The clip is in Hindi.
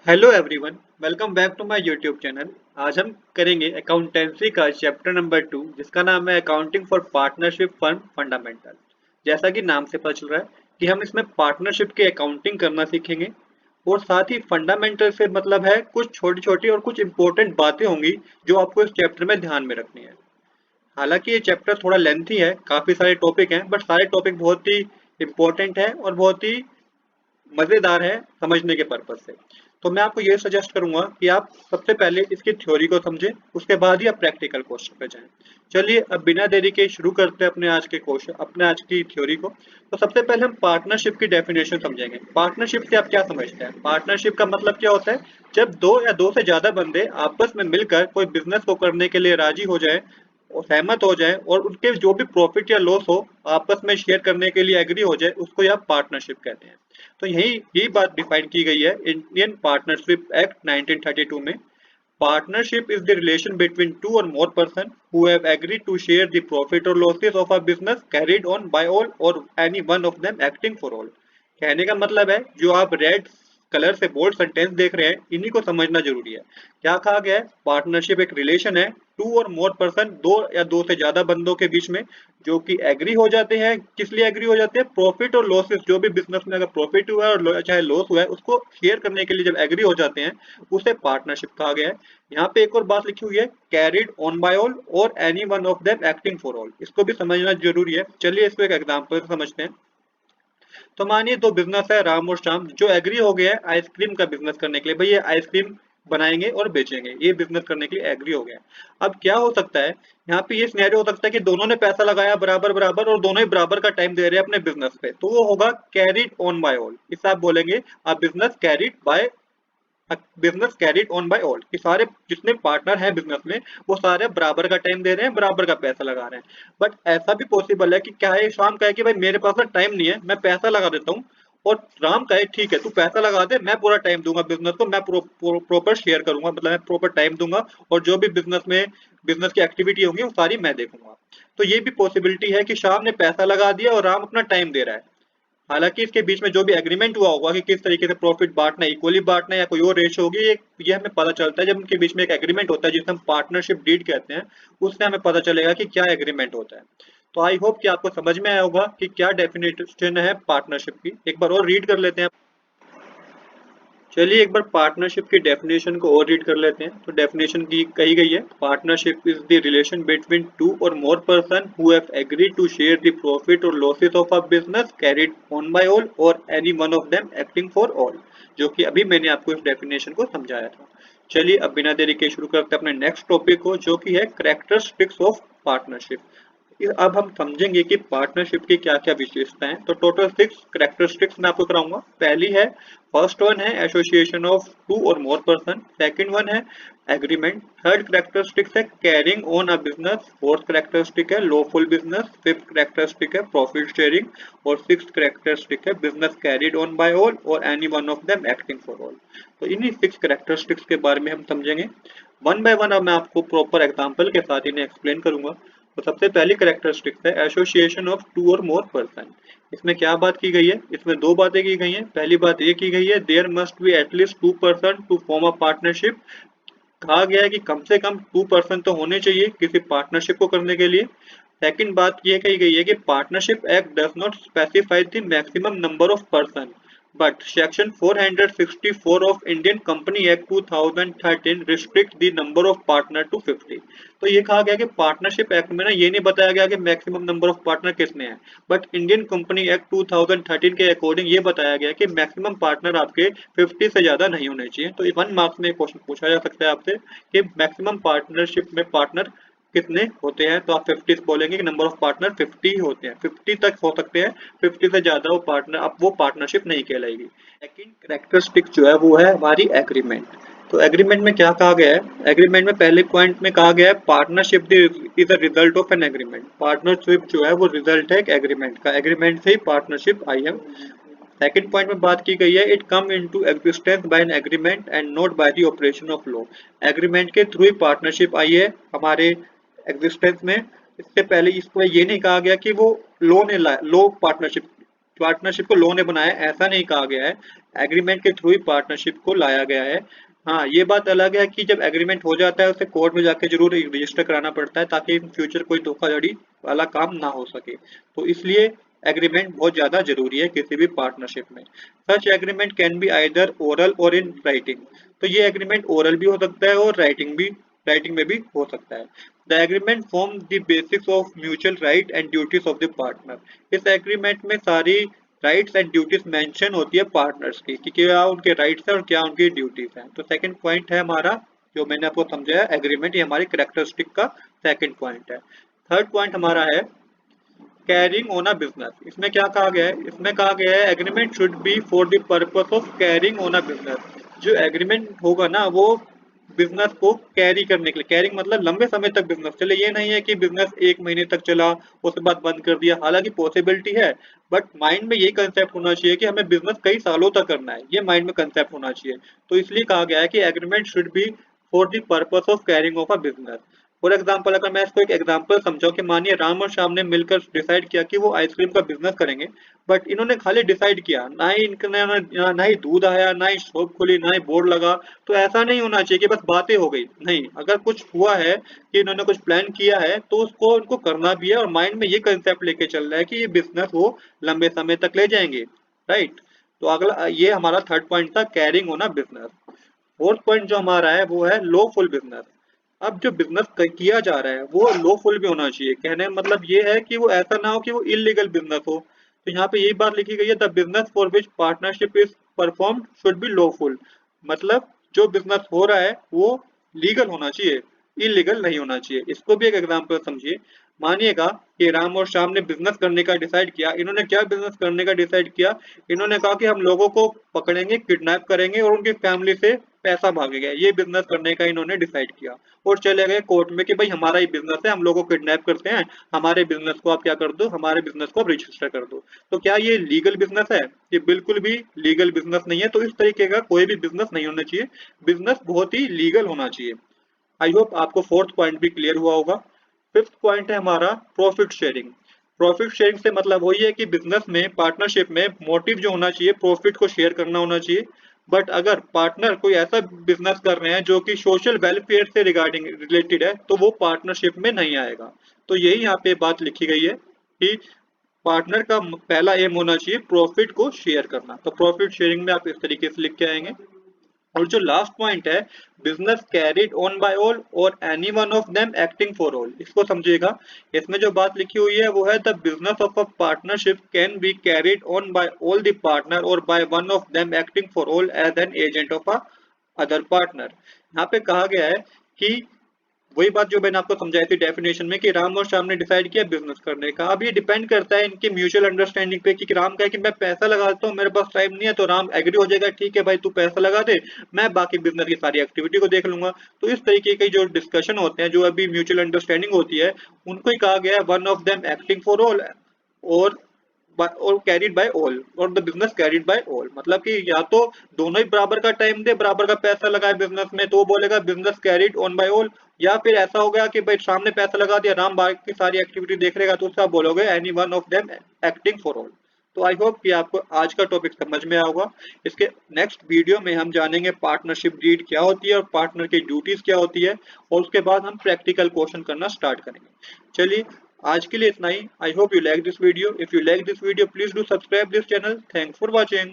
Hello everyone, welcome back to my YouTube channel. आज हम करेंगे अकाउंटेंसी का चैप्टर नंबर 2 जिसका नाम है accounting for partnership firm fundamental. जैसा कि नाम से पता चल रहा है कि हम इसमें पार्टनरशिप की अकाउंटिंग करना सीखेंगे और साथ ही फंडामेंटल से मतलब है कुछ छोटी छोटी और कुछ इंपॉर्टेंट बातें होंगी जो आपको इस चैप्टर में ध्यान में रखनी है। हालांकि ये चैप्टर थोड़ा लेंथी है, काफी सारे टॉपिक हैं, बट सारे टॉपिक बहुत ही इंपॉर्टेंट है और बहुत ही मजेदार है समझने के पर्पज से। तो मैं आपको ये सजेस्ट करूंगा कि आप सबसे पहले इसकी थ्योरी को समझें, उसके बाद ही आप प्रैक्टिकल क्वेश्चन पे जाएं। चलिए अब बिना देरी के शुरू करते हैं अपने आज की थ्योरी को। तो सबसे पहले हम पार्टनरशिप की डेफिनेशन समझेंगे। पार्टनरशिप से आप क्या समझते हैं? पार्टनरशिप का मतलब क्या होता है? जब दो या दो से ज्यादा बंदे आपस में मिलकर कोई बिजनेस को करने के लिए राजी हो जाए और सहमत हो जाए और उनके जो भी प्रॉफिट या लॉस हो आपस में शेयर करने के लिए एग्री हो जाए, उसको यह पार्टनरशिप कहते हैं। तो यही बात डिफाइन की गई है इंडियन पार्टनरशिप एक्ट 1932 में। Partnership is the relation between two or more person who have agreed to share the profit और losses of a business carried on by all or any one of them acting for all. कहने का मतलब है, जो आप रेड कलर से बोल्ड सेंटेंस देख रहे हैं, इन्हीं को समझना जरूरी है। क्या कहा गया है? पार्टनरशिप एक रिलेशन है टू और मोर पर्सन, दो या दो से ज्यादा बंदों के बीच में, जो कि एग्री हो जाते हैं। किस लिए एग्री हो जाते हैं? प्रॉफिट और लॉसेस, जो भी बिजनेस में अगर प्रॉफिट हुआ है और चाहे लॉस हुआ है, उसको शेयर करने के लिए जब एग्री हो जाते हैं, उसे पार्टनरशिप कहा गया है। यहाँ पे एक और बात लिखी हुई है, carried on by all or any one of them acting for all. इसको भी समझना जरूरी है। चलिए इसको एक एग्जाम्पल से समझते हैं। तो मानिए दो बिजनेस है, राम और श्याम, जो एग्री हो गया है आइसक्रीम का बिजनेस करने के लिए। भाई ये आइसक्रीम बनाएंगे और बेचेंगे, ये बिजनेस करने के लिए एग्री हो गया। अब क्या हो सकता है? यहाँ पे ये सिनेरियो हो सकता है कि दोनों ने पैसा लगाया बराबर बराबर और दोनों ही बराबर का टाइम दे रहे हैं अपने बिजनेस पे, तो वो होगा कैरिड ऑन बाय ऑल। इसे आप बोलेंगे a business carried by business carried on by all, कि सारे जितने पार्टनर हैं बिजनेस में, वो सारे बराबर का टाइम दे रहे हैं, बराबर का पैसा लगा रहे हैं। बट ऐसा भी पॉसिबल है कि क्या है, शाम कहे कि भाई मेरे पास ना टाइम नहीं है, मैं पैसा लगा देता हूँ, और राम कहे ठीक है तू पैसा लगा दे, मैं पूरा टाइम दूंगा बिजनेस को, मैं प्रॉपर शेयर करूंगा, मतलब मैं प्रॉपर टाइम दूंगा, और जो भी बिजनेस की एक्टिविटी होंगी वो सारी मैं देखूंगा। तो ये भी पॉसिबिलिटी है कि शाम ने पैसा लगा दिया और राम अपना टाइम दे रहा है। हालांकि इसके बीच में जो भी एग्रीमेंट हुआ होगा कि किस तरीके से प्रॉफिट बांटना है, इक्वली बांटना है या कोई और रेशो होगी, ये हमें पता चलता है जब उनके बीच में एक एग्रीमेंट होता है जिसे हम पार्टनरशिप डीड कहते हैं। उससे हमें पता चलेगा कि क्या एग्रीमेंट होता है। तो आई होप कि आपको समझ में आया होगा कि क्या डेफिनेशन है पार्टनरशिप की। एक बार और रीड कर लेते हैं। चलिए एक बार पार्टनरशिप की डेफिनेशन को और रीड कर लेते हैं। तो डेफिनेशन की कही गई है, partnership is the relation between two or more person who have agreed to share the profit और losses of a business carried on by all or any one of them acting for all, जो कि अभी मैंने आपको इस डेफिनेशन को समझाया था। चलिए अब बिना देरी के शुरू करते हैं अपने नेक्स्ट टॉपिक को, जो कि है कैरेक्टरिस्टिक्स ऑफ पार्टनरशिप। अब हम समझेंगे कि पार्टनरशिप की क्या क्या विशेषताएं हैं। तो टोटल 6 कैरेक्टरिस्टिक्स मैं आपको कराऊंगा। पहली है, फर्स्ट वन है association of two or more person. Second one है एग्रीमेंट। थर्ड कैरेक्टरिस्टिक्स है carrying on a business. Fourth characteristic है लॉफुल बिजनेस। फिफ्थ कैरेक्टरिस्टिक है प्रॉफिट शेयरिंग। और सिक्स्थ कैरेक्टरिस्टिक है business carried on by all or any one of them acting for all. तो इन्हीं 6 कैरेक्टरिस्टिक्स के बारे में हम समझेंगे वन बाय वन। अब मैं आपको प्रॉपर एग्जांपल के साथ इन्हें एक्सप्लेन करूंगा। तो सबसे पहली कैरेक्टरिस्टिक्स है association of two or more person. इसमें क्या बात की गई है? इसमें दो बातें की गई हैं। पहली बात ये की गई है, there must be at least two person to form a partnership. कहा गया है कि कम से कम 2 पर्सन तो होने चाहिए किसी पार्टनरशिप को करने के लिए। सेकंड बात ये कही गई है कि partnership act does not specify the maximum number of person, but section 464 of Indian company act 2013 restrict the number of partner to 50। तो ये कहा गया कि पार्टनरशिप एक्ट में ना ये नहीं बताया गया कि मैक्सिमम नंबर ऑफ पार्टनर कितने हैं, बट इंडियन कंपनी एक्ट 2013 के अकॉर्डिंग ये बताया गया कि मैक्सिमम पार्टनर आपके 50 से ज्यादा नहीं होने चाहिए। तो 1 मार्क्स में क्वेश्चन पूछा जा सकता है आपसे कि मैक्सिमम पार्टनरशिप में पार्टनर कितने होते हैं, तो आप 50 बोलेंगे कि नंबर ऑफ पार्टनर 50 होते हैं, 50 तक हो सकते हैं, 50 से ज्यादा वो पार्टनर, अब वो पार्टनरशिप नहीं कहलाएगी। सेकंड कैरेक्टरिस्टिक जो है वो है हमारी एग्रीमेंट। तो एग्रीमेंट में क्या कहा गया है? एग्रीमेंट में पहले पॉइंट में कहा गया है partnership is a result of an agreement. Partnership जो है वो रिजल्ट है एक एग्रीमेंट का, एग्रीमेंट से ही पार्टनरशिप आई है। सेकंड पॉइंट में बात की गई है, it come into existence by an agreement and not by the operation of law. Agreement के थ्रू ही पार्टनरशिप आई है हमारे एग्जिस्टेंस में। इससे पहले इसको ये नहीं कहा गया कि वो लॉ ने लॉ पार्टनरशिप पार्टनरशिप को लॉ ने बनाया, ऐसा नहीं कहा गया है। एग्रीमेंट के थ्रू ही पार्टनरशिप को लाया गया है। हाँ, ये बात अलग है कि जब एग्रीमेंट हो जाता है उसे कोर्ट में जाके जरूर रजिस्टर कराना पड़ता है ताकि इन फ्यूचर कोई धोखाधड़ी वाला काम ना हो सके। तो इसलिए एग्रीमेंट बहुत ज्यादा जरूरी है किसी भी पार्टनरशिप में। Such agreement can be either oral or in writing. तो ये एग्रीमेंट ओरल भी हो सकता है और राइटिंग में भी हो सकता है। The agreement form the basics of mutual right and duties of the partner. इस एग्रीमेंट में सारी राइट्स एंड ड्यूटीज मेंशन होती है पार्टनर्स की कि क्या उनके राइट्स हैं और क्या उनकी ड्यूटीज हैं। तो सेकंड पॉइंट है हमारा, जो मैंने आपको समझाया एग्रीमेंट, ये हमारी कैरेक्टरिस्टिक का सेकंड पॉइंट है। थर्ड पॉइंट हमारा है कैरिंग ऑन अ बिजनेस। इसमें क्या कहा गया है? इसमें कहा गया है agreement should be for the purpose of carrying on a business. जो एग्रीमेंट होगा ना वो बिजनेस को कैरी करने के लिए, कैरिंग मतलब लंबे समय तक बिजनेस चले। ये नहीं है कि बिजनेस 1 महीने तक चला उसके बाद बंद कर दिया, हालांकि पॉसिबिलिटी है, बट माइंड में ये कंसेप्ट होना चाहिए कि हमें बिजनेस कई सालों तक करना है, ये माइंड में कंसेप्ट होना चाहिए। तो इसलिए कहा गया है कि agreement should be for the purpose of carrying of a business. For example, अगर मैं इसको एक एग्जाम्पल समझाऊं कि मानिए राम और श्याम ने मिलकर डिसाइड किया कि वो आइसक्रीम का बिजनेस करेंगे, बट इन्होंने खाली डिसाइड किया, ना ही इनके ना ही दूध आया, ना ही शॉप खुली, ना ही बोर्ड लगा। तो ऐसा नहीं होना चाहिए कि बस बातें हो गई, नहीं, अगर कुछ हुआ है कि इन्होंने कुछ प्लान किया है तो उसको उनको करना भी है और माइंड में ये कंसेप्ट लेके चल रहा है कि ये बिजनेस वो लंबे समय तक ले जाएंगे, राइट। तो अगला ये हमारा थर्ड पॉइंट था, कैरिंग होना बिजनेस। फोर्थ पॉइंट जो हमारा है वो है लॉफुल बिजनेस। अब जो बिजनेस किया जा रहा है वो लॉफुल भी होना चाहिए। कहने का मतलब ये है कि वो ऐसा ना हो कि वो इलीगल बिजनेस हो। तो यहाँ पे यही बात लिखी गई है, the business for which partnership is performed should be lawful. मतलब जो बिजनेस हो रहा है वो लीगल होना चाहिए, इलीगल नहीं होना चाहिए। इसको भी एक एग्जांपल समझिए। मानिएगा कि राम और श्याम ने बिजनेस करने का डिसाइड किया। इन्होंने क्या बिजनेस करने का डिसाइड किया? इन्होंने कहा कि हम लोगों को पकड़ेंगे, किडनैप करेंगे और उनकी फैमिली से पैसा मांगेंगे। ये बिजनेस करने का इन्होंने डिसाइड किया और चले गए कोर्ट में कि भाई हमारा ही बिजनेस है, हम लोगों को किडनैप करते हैं, हमारे बिजनेस को आप क्या कर दो, हमारे बिजनेस को आप रजिस्टर कर दो। तो क्या ये लीगल बिजनेस है? ये बिल्कुल भी लीगल बिजनेस नहीं है। तो इस तरीके का कोई भी बिजनेस नहीं होना चाहिए, बिजनेस बहुत ही लीगल होना चाहिए। आई होप आपको फोर्थ पॉइंट भी क्लियर हुआ होगा। फिफ्थ पॉइंट है हमारा प्रॉफिट शेयरिंग। प्रॉफिट शेयरिंग से मतलब वही है कि बिजनेस में, पार्टनरशिप में मोटिव जो होना चाहिए प्रॉफिट को शेयर करना होना चाहिए। बट अगर पार्टनर कोई ऐसा बिजनेस कर रहे हैं जो कि सोशल वेलफेयर से रिगार्डिंग रिलेटेड है तो वो पार्टनरशिप में नहीं आएगा। तो यही यहाँ पे बात लिखी गई है कि पार्टनर का पहला एम होना चाहिए प्रॉफिट को शेयर करना। तो प्रॉफिट शेयरिंग में आप इस तरीके से लिख के आएंगे। और जो लास्ट पॉइंट है, business carried on by all or any one of them acting for all, इसको समझिएगा। इसमें जो बात लिखी हुई है वो है the business of a partnership can be carried on by all the partner or by one of them acting for all as an agent of a other partner. यहाँ पे कहा गया है कि वही बात जो मैंने आपको समझाई थी डेफिनेशन में कि राम और श्याम ने डिसाइड किया बिजनेस करने का। अब ये डिपेंड करता है इनके म्यूचुअल अंडरस्टैंडिंग पे कि राम कहे कि मैं पैसा लगाता हूँ, मेरे पास टाइम नहीं है, तो राम एग्री हो जाएगा, ठीक है भाई तू पैसा लगा दे, मैं बाकी बिजनेस की सारी एक्टिविटी को देख लूंगा। तो इस तरीके के जो डिस्कशन होते हैं, जो अभी म्यूचुअल अंडरस्टैंडिंग होती है, उनको ही कहा गया है one of them acting for all और और कैरिड बाय ऑल और the business carried bye all. मतलब कि या तो दोनों ही बराबर का टाइम दे, बराबर का पैसा लगाए बिजनेस में, तो वो बोलेगा business carried on by all. या फिर ऐसा हो गया कि भाई सामने पैसा लगा दिया, राम बाकी की सारी एक्टिविटी देख रहेगा, तो उससे आप बोलोगे any one of them acting for all. तो आई होप कि आपको आज का टॉपिक समझ में आया होगा। इसके नेक्स्ट वीडियो में हम जानेंगे पार्टनरशिप डीड क्या होती है और पार्टनर की ड्यूटीज क्या होती है, और उसके बाद हम प्रैक्टिकल क्वेश्चन करना स्टार्ट करेंगे। चलिए, आज के लिए इतना ही। I hope you like this video. If you like this video, please do subscribe this channel. Thanks for watching.